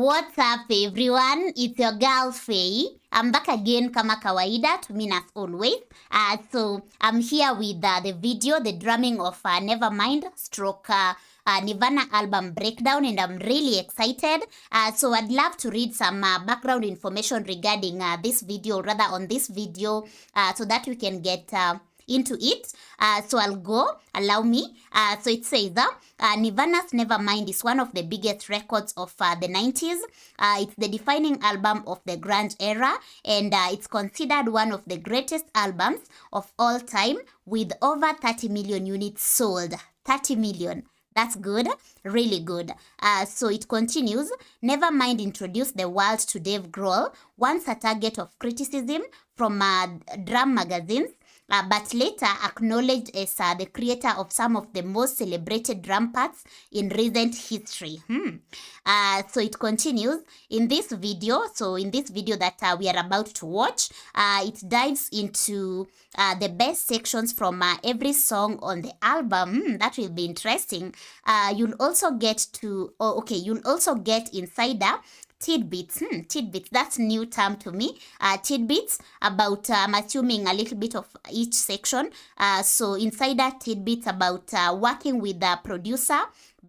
What's up everyone? It's your girl Faye. I'm back again kama kawaida to mean as always. So I'm here with the video, the drumming of Nevermind stroke Nirvana Album Breakdown, and I'm really excited. So I'd love to read some background information regarding this video, rather on this video, so that we can get into it. So I'll go, allow me. So it says Nirvana's Nevermind is one of the biggest records of the 90s. It's the defining album of the grunge era, and it's considered one of the greatest albums of all time, with over 30 million units sold. 30 million. That's good, really good. So it continues. Nevermind introduced the world to Dave Grohl, once a target of criticism from drum magazines, but later acknowledged as the creator of some of the most celebrated drum parts in recent history. So it continues in this video. So in this video that we are about to watch, it dives into the best sections from every song on the album. That will be interesting. You'll also get to, you'll also get insider tidbits. Tidbits, that's new term to me. Tidbits about, I'm assuming, a little bit of each section. So insider tidbits about working with the producer,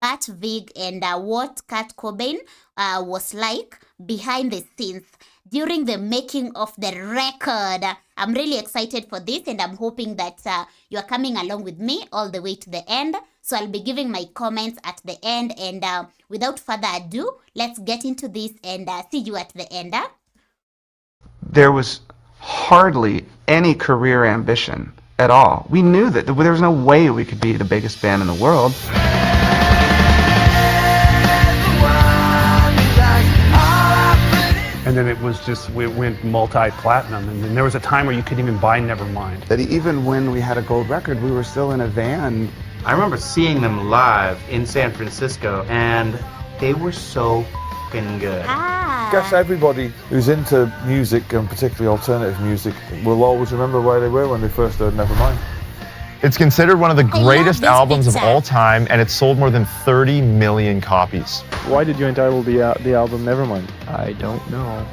Bart Vig, and what Kurt Cobain was like behind the scenes during the making of the record. I'm really excited for this, and I'm hoping that you are coming along with me all the way to the end. So I'll be giving my comments at the end, and without further ado, let's get into this and see you at the end. There was hardly any career ambition at all. We knew that there was no way we could be the biggest band in the world. And then it was just, we went multi-platinum, and then there was a time where you couldn't even buy Nevermind. That even when we had a gold record, we were still in a van. I remember seeing them live in San Francisco, and they were so fucking good. I guess everybody who's into music, and particularly alternative music, will always remember where they were when they first heard Nevermind. It's considered one of the greatest albums of all time, and it sold more than 30 million copies. Why did you entitle the album Nevermind? I don't know.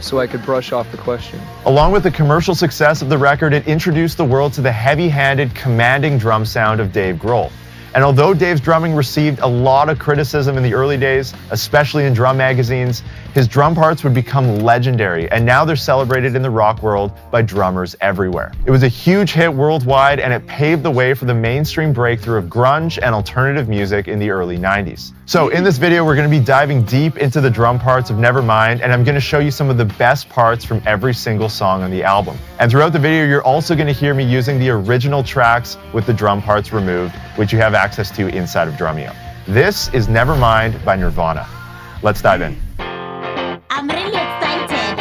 So I could brush off the question. Along with the commercial success of the record, it introduced the world to the heavy-handed, commanding drum sound of Dave Grohl. And although Dave's drumming received a lot of criticism in the early days, especially in drum magazines, his drum parts would become legendary, and now they're celebrated in the rock world by drummers everywhere. It was a huge hit worldwide, and it paved the way for the mainstream breakthrough of grunge and alternative music in the early 90s. So in this video, we're going to be diving deep into the drum parts of Nevermind, and I'm going to show you some of the best parts from every single song on the album. And throughout the video, you're also going to hear me using the original tracks with the drum parts removed, which you have access to inside of Drumeo. This is Nevermind by Nirvana. Let's dive in. I'm really excited.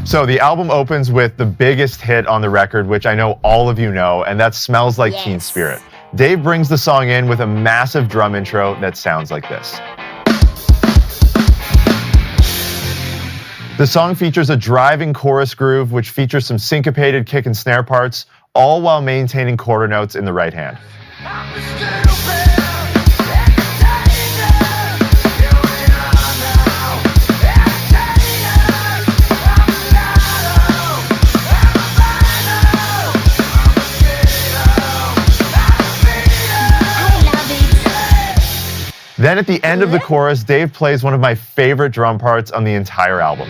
So the album opens with the biggest hit on the record, which I know all of you know, and that Smells Like Teen Spirit. Dave brings the song in with a massive drum intro that sounds like this. The song features a driving chorus groove, which features some syncopated kick and snare parts, all while maintaining quarter notes in the right hand. Then at the end of the chorus, Dave plays one of my favorite drum parts on the entire album.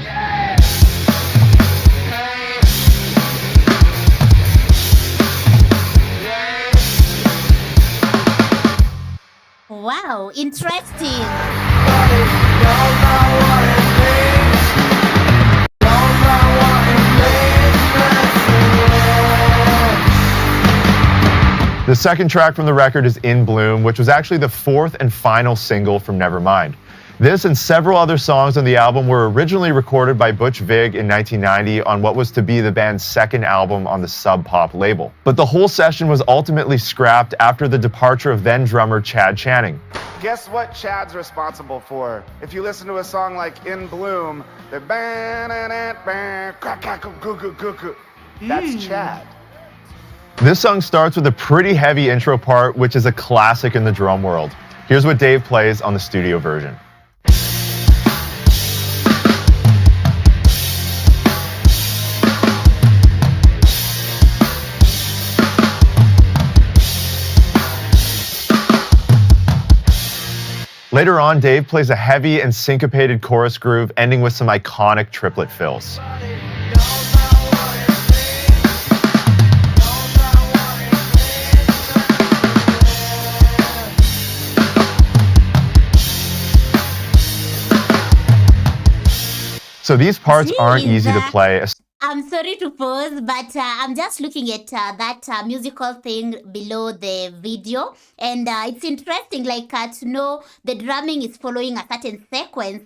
Wow, interesting. The second track from the record is In Bloom, which was actually the fourth and final single from Nevermind. This and several other songs on the album were originally recorded by Butch Vig in 1990 on what was to be the band's second album on the Sub Pop label. But the whole session was ultimately scrapped after the departure of then drummer Chad Channing. Guess what Chad's responsible for? If you listen to a song like In Bloom, the that's Chad. This song starts with a pretty heavy intro part, which is a classic in the drum world. Here's what Dave plays on the studio version. Later on, Dave plays a heavy and syncopated chorus groove, ending with some iconic triplet fills. So these parts aren't easy to play. I'm sorry to pause, but I'm just looking at that musical thing below the video, and it's interesting, like to know the drumming is following a certain sequence,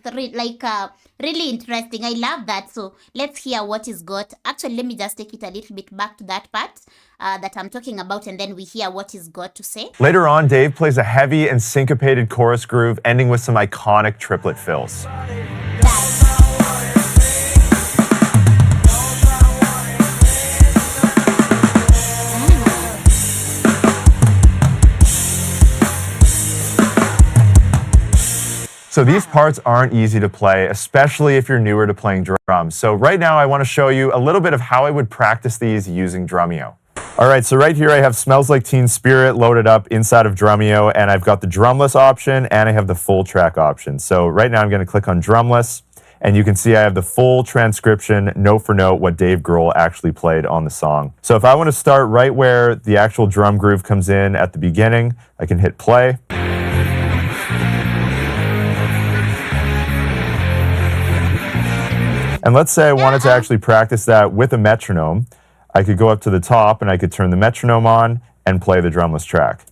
really interesting. I love that. So let's hear what is got. Actually, let me just take it a little bit back to that part that I'm talking about, and then we hear what is got to say. Later on, Dave plays a heavy and syncopated chorus groove, ending with some iconic triplet fills. So these parts aren't easy to play, especially if you're newer to playing drums. So right now I want to show you a little bit of how I would practice these using Drumeo. Alright, so right here I have Smells Like Teen Spirit loaded up inside of Drumeo, and I've got the drumless option and I have the full track option. So right now I'm going to click on drumless, and you can see I have the full transcription, note for note, what Dave Grohl actually played on the song. So if I want to start right where the actual drum groove comes in at the beginning, I can hit play. And let's say I wanted to actually practice that with a metronome. I could go up to the top and I could turn the metronome on and play the drumless track.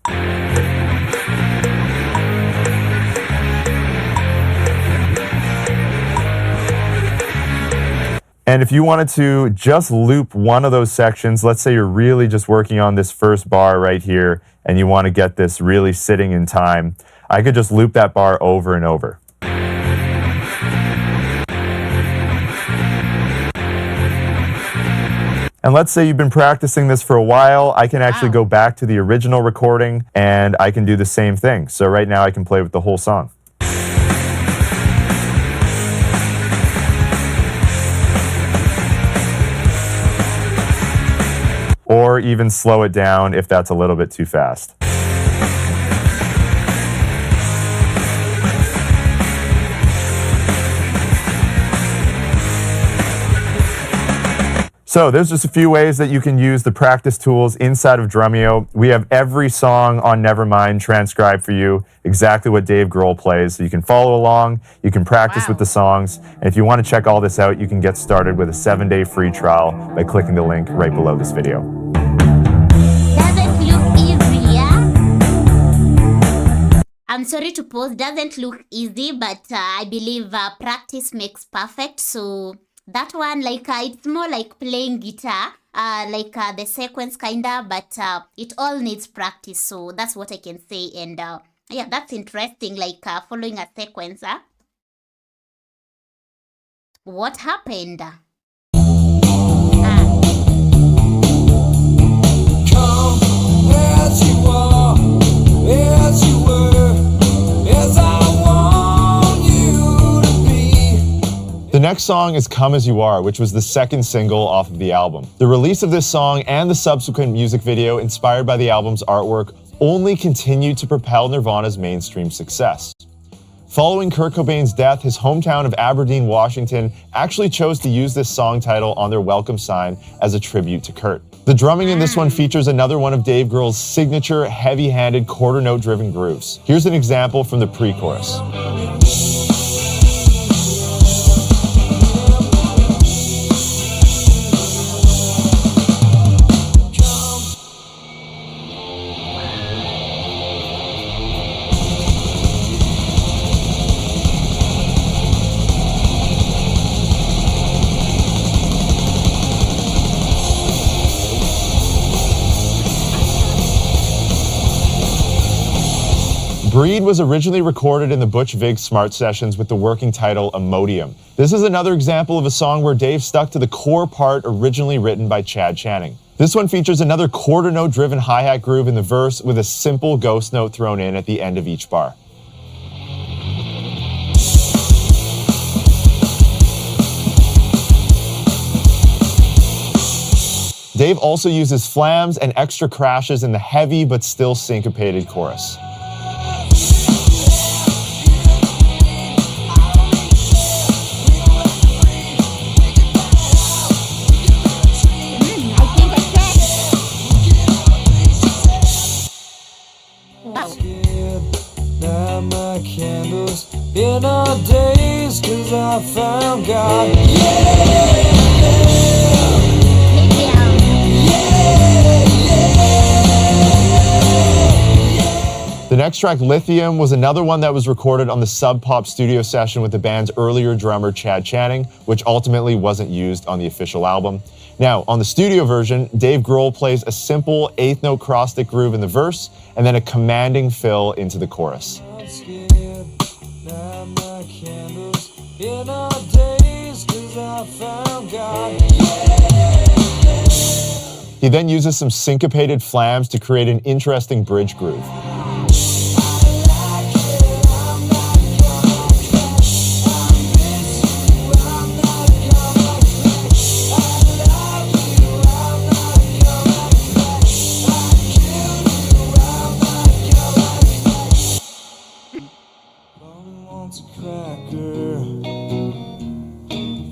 And if you wanted to just loop one of those sections, let's say you're really just working on this first bar right here and you want to get this really sitting in time, I could just loop that bar over and over. And let's say you've been practicing this for a while, I can actually go back to the original recording and I can do the same thing. So right now I can play with the whole song. Or even slow it down if that's a little bit too fast. So there's just a few ways that you can use the practice tools inside of Drumeo. We have every song on Nevermind transcribed for you, exactly what Dave Grohl plays. So you can follow along, you can practice with the songs, and if you want to check all this out, you can get started with a 7-day free trial by clicking the link right below this video. Doesn't look easy, yeah? I'm sorry to pause, doesn't look easy, but I believe practice makes perfect. So that one, it's more like playing guitar, the sequence kinda, but it all needs practice. So that's what I can say. And yeah, that's interesting, following a sequence. What happened? Come as you are, as you were, as I want you to be. The next song is Come As You Are, which was the second single off of the album. The release of this song and the subsequent music video inspired by the album's artwork only continued to propel Nirvana's mainstream success. Following Kurt Cobain's death, his hometown of Aberdeen, Washington actually chose to use this song title on their welcome sign as a tribute to Kurt. The drumming in this one features another one of Dave Grohl's signature heavy-handed quarter note driven grooves. Here's an example from the pre-chorus. Breed was originally recorded in the Butch Vig Smart sessions with the working title Imodium. This is another example of a song where Dave stuck to the core part originally written by Chad Channing. This one features another quarter note driven hi-hat groove in the verse with a simple ghost note thrown in at the end of each bar. Dave also uses flams and extra crashes in the heavy but still syncopated chorus. Light my candles in our days, 'cause I found God. The next track, Lithium, was another one that was recorded on the Sub Pop studio session with the band's earlier drummer Chad Channing, which ultimately wasn't used on the official album. Now, on the studio version, Dave Grohl plays a simple 8th note cross-stick groove in the verse, and then a commanding fill into the chorus. He then uses some syncopated flams to create an interesting bridge groove.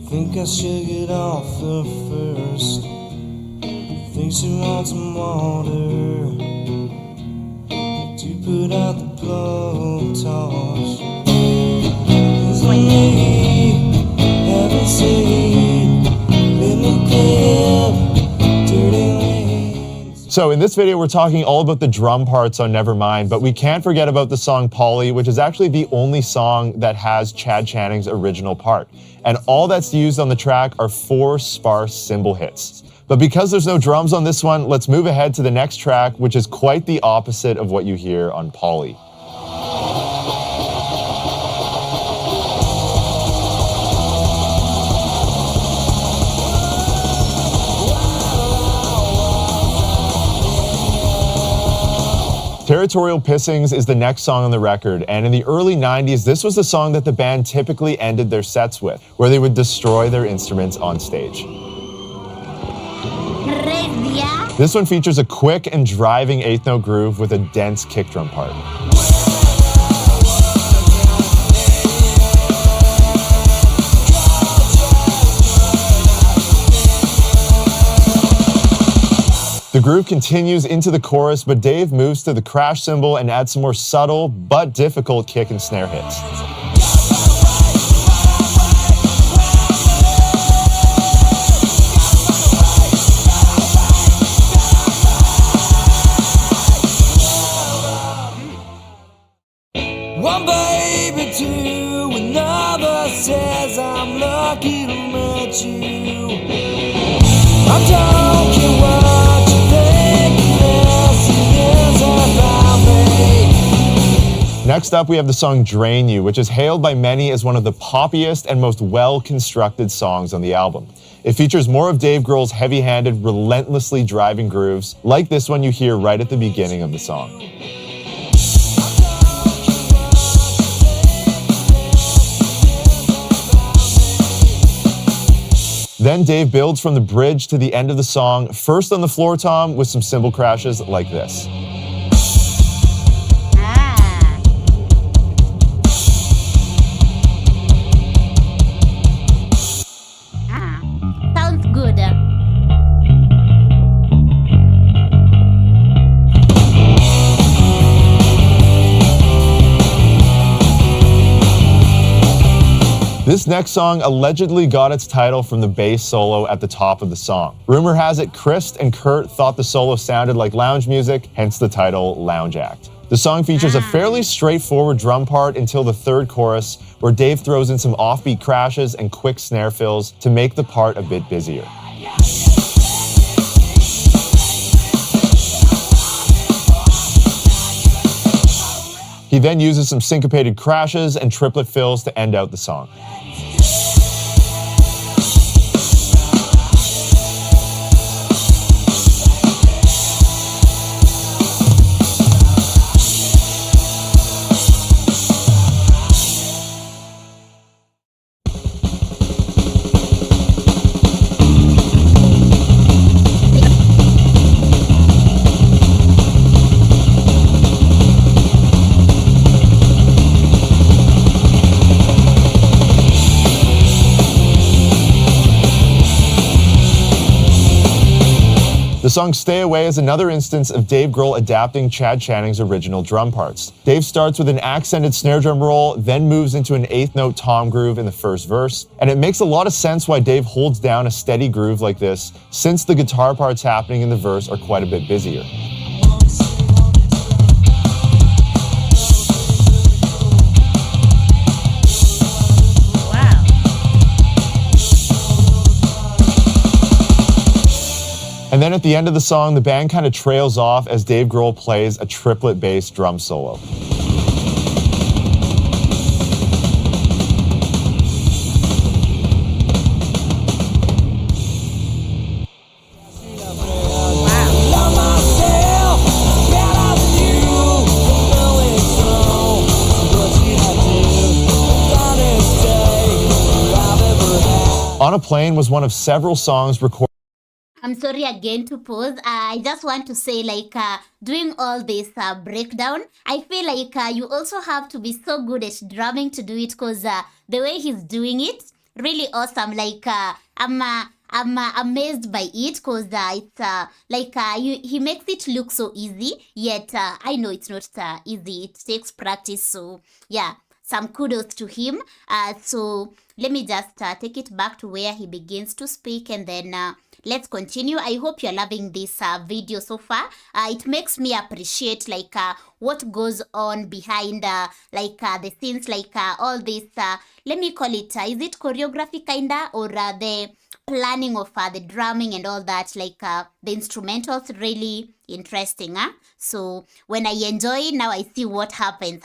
Think I should get off the first. Think she wants some water to put out the blowtorch. Is it me? Haven't seen little clip, dirty lanes. So in this video, we're talking all about the drum parts on Nevermind, but we can't forget about the song Polly, which is actually the only song that has Chad Channing's original part. And all that's used on the track are 4 sparse cymbal hits. But because there's no drums on this one, let's move ahead to the next track, which is quite the opposite of what you hear on Polly. Territorial Pissings is the next song on the record, and in the early 90s, this was the song that the band typically ended their sets with, where they would destroy their instruments on stage. This one features a quick and driving 8th note groove with a dense kick drum part. The groove continues into the chorus, but Dave moves to the crash cymbal and adds some more subtle but difficult kick and snare hits. One baby, 2, another says I'm lucky to meet you. I don't care what you think, this is about me. Next up, we have the song Drain You, which is hailed by many as one of the poppiest and most well-constructed songs on the album. It features more of Dave Grohl's heavy-handed, relentlessly driving grooves, like this one you hear right at the beginning of the song. Then Dave builds from the bridge to the end of the song, first on the floor tom with some cymbal crashes like this. Sounds good. This next song allegedly got its title from the bass solo at the top of the song. Rumor has it Chris and Kurt thought the solo sounded like lounge music, hence the title Lounge Act. The song features a fairly straightforward drum part until the 3rd chorus, where Dave throws in some offbeat crashes and quick snare fills to make the part a bit busier. He then uses some syncopated crashes and triplet fills to end out the song. The song Stay Away is another instance of Dave Grohl adapting Chad Channing's original drum parts. Dave starts with an accented snare drum roll, then moves into an eighth note tom groove in the first verse, and it makes a lot of sense why Dave holds down a steady groove like this, since the guitar parts happening in the verse are quite a bit busier. And then at the end of the song, the band kind of trails off as Dave Grohl plays a triplet bass drum solo. On a Plane was one of several songs recorded. I'm sorry again to pause. I just want to say, doing all this breakdown, I feel like you also have to be so good at drumming to do it, because the way he's doing it, really awesome. I'm amazed by it, because it's he makes it look so easy, yet I know it's not easy. It takes practice. So yeah, some kudos to him. So let me just take it back to where he begins to speak, and then let's continue. I hope you're loving this video so far. It makes me appreciate what goes on behind the scenes, all this, let me call it, is it choreography kinda, or the planning of the drumming and all that, the instrumentals, really interesting. So when I enjoy, now I see what happens.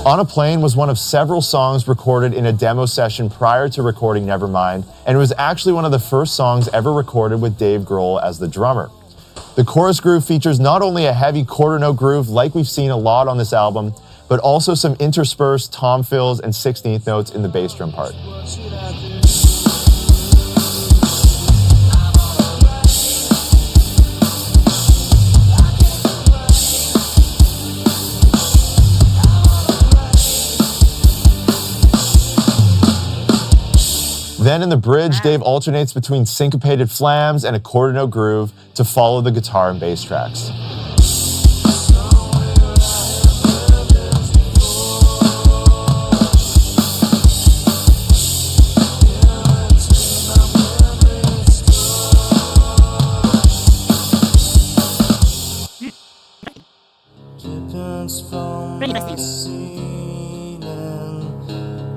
On a Plane was one of several songs recorded in a demo session prior to recording Nevermind, and it was actually one of the first songs ever recorded with Dave Grohl as the drummer. The chorus groove features not only a heavy quarter note groove like we've seen a lot on this album, but also some interspersed tom fills and 16th notes in the bass drum part. Then in the bridge, Dave alternates between syncopated flams and a quarter note groove to follow the guitar and bass tracks.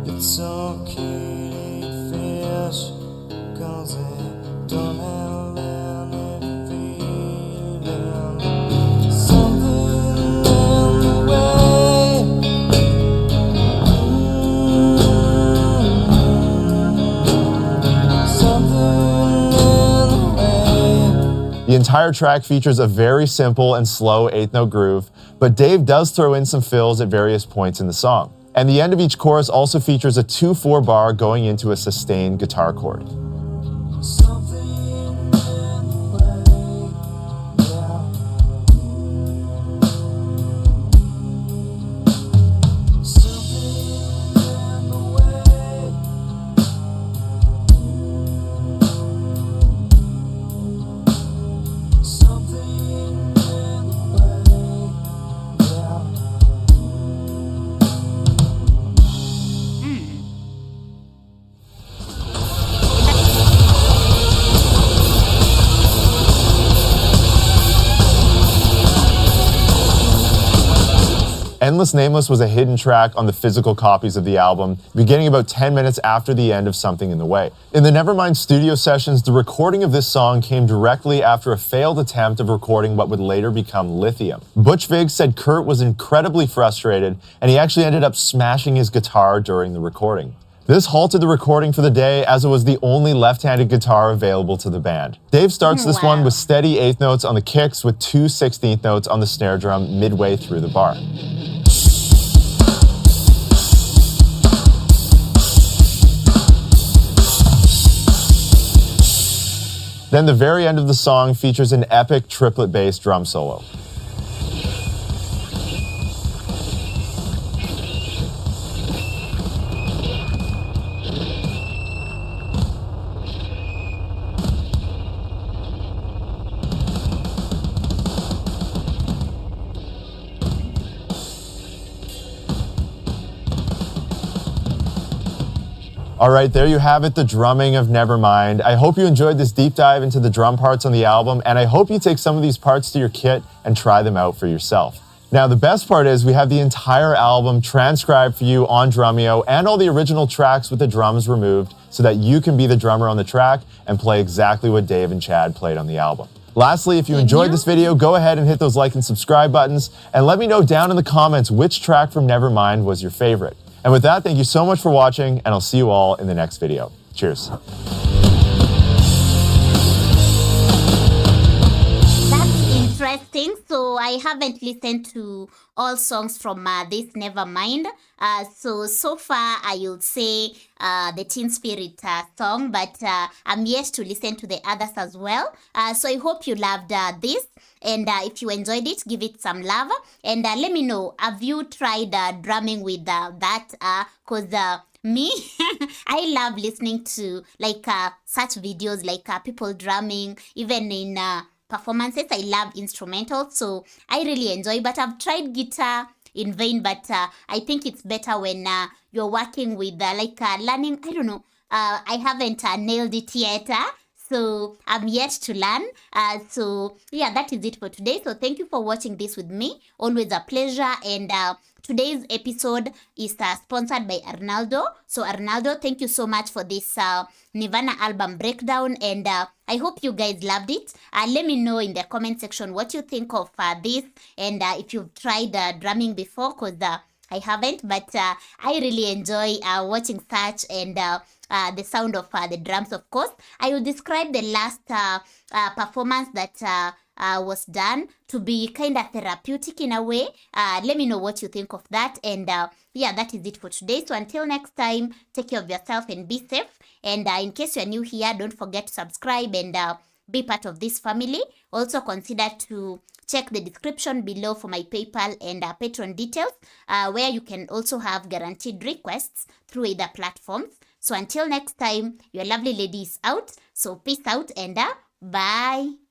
It's okay. Cause it don't have any feeling. Something in the way. Something in the way. The entire track features a very simple and slow 8th note groove, but Dave does throw in some fills at various points in the song. And the end of each chorus also features a 2/4 bar going into a sustained guitar chord. Endless Nameless was a hidden track on the physical copies of the album, beginning about 10 minutes after the end of Something in the Way. In the Nevermind studio sessions, the recording of this song came directly after a failed attempt of recording what would later become Lithium. Butch Vig said Kurt was incredibly frustrated, and he actually ended up smashing his guitar during the recording. This halted the recording for the day, as it was the only left-handed guitar available to the band. Dave starts this one with steady 8th notes on the kicks with 2 16th notes on the snare drum midway through the bar. Then the very end of the song features an epic triplet bass drum solo. All right, there you have it, the Drumming of Nevermind. I hope you enjoyed this deep dive into the drum parts on the album, and I hope you take some of these parts to your kit and try them out for yourself. Now, the best part is we have the entire album transcribed for you on Drumeo and all the original tracks with the drums removed so that you can be the drummer on the track and play exactly what Dave and Chad played on the album. Lastly, if you enjoyed this video, go ahead and hit those like and subscribe buttons, and let me know down in the comments which track from Nevermind was your favorite. And with that, thank you so much for watching, and I'll see you all in the next video. Cheers. That's interesting. So I haven't listened to all songs from this Nevermind. So far I would say the Teen Spirit song, but I'm yet to listen to the others as well. So I hope you loved this. And if you enjoyed it, give it some love. And let me know, have you tried drumming with that? Because me, I love listening to like such videos like people drumming, even in performances. I love instrumentals, so I really enjoy. But I've tried guitar in vain, but I think it's better when you're working with like learning. I don't know. I haven't nailed it yet. So I'm yet to learn. So yeah, that is it for today. So thank you for watching this with me. Always a pleasure. And today's episode is sponsored by Arnaldo. So Arnaldo, thank you so much for this Nirvana album breakdown. And I hope you guys loved it. Let me know in the comment section what you think of this. And if you've tried drumming before, because I haven't, but I really enjoy watching such and the sound of the drums, of course. I will describe the last performance that was done to be kind of therapeutic in a way. Let me know what you think of that. And yeah, that is it for today. So until next time, take care of yourself and be safe. And in case you're new here, don't forget to subscribe and be part of this family. Also consider to check the description below for my PayPal and Patreon details, where you can also have guaranteed requests through either platforms. So until next time, your lovely lady is out. So peace out and bye.